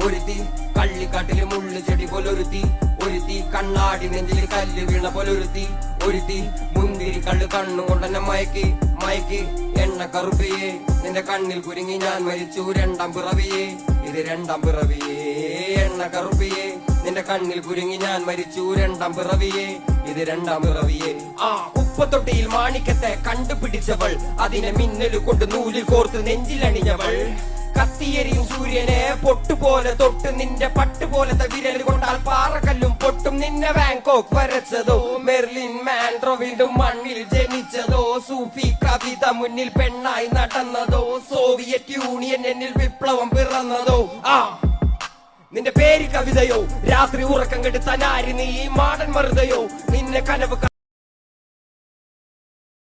ഒരുത്തി കള്ളിക്കാട്ടില് മുള്ളു ചെടി പോലൊരുത്തി, ഒരുത്തി കണ്ണാടി നെഞ്ചിൽ കല്ല് വീണ പോലൊരുത്തി മുന്തിരി കള്ള് കണ്ണുകൊണ്ടെന്നെ മയക്കി എണ്ണ കറുപ്പിയേ നിന്റെ കണ്ണിൽ കുരുങ്ങി ഞാൻ മരിച്ചു രണ്ടാം പിറവിയേ ഇത് രണ്ടാം പിറവിയേ. എണ്ണ കറുപ്പിയേ നിന്റെ കണ്ണിൽ കുരുങ്ങി ഞാൻ മരിച്ചു രണ്ടാം പിറവിയേ ഇത് രണ്ടാം പിറവിയേ. കുപ്പത്തൊട്ടിയിൽ മാണിക്കത്തെ കണ്ടുപിടിച്ചവൾ, അതിനെ മിന്നല് കൊണ്ട് നൂലിൽ കോർത്ത് നെഞ്ചിലണിഞ്ഞവൾ, കത്തിയെരിയും സൂര്യനെ പൊട്ടുപോലെ തൊട്ട് നിന്റെ പട്ടുപോലത്തെ വിരൽ കൊണ്ടാൽ പാറക്കല്ലും പൊട്ടും. നിന്നെ ബാങ്കോക്ക് വരച്ചതോ മെർലിൻ മാൻഡ്രോ വീണ്ടും മണ്ണിൽ ജനിച്ചതോ, സൂഫി കവിത മുന്നിൽ പെണ്ണായി നടന്നതോ, സോവിയറ്റ് യൂണിയൻ എന്നിൽ വിപ്ലവം പിറന്നതോ. നിന്റെ പേര് കവിതയോ, രാത്രി ഉറക്കം കെടുത്താനാരി നീ മാടൻ മറുതയോ, നിന്നെ കനവ്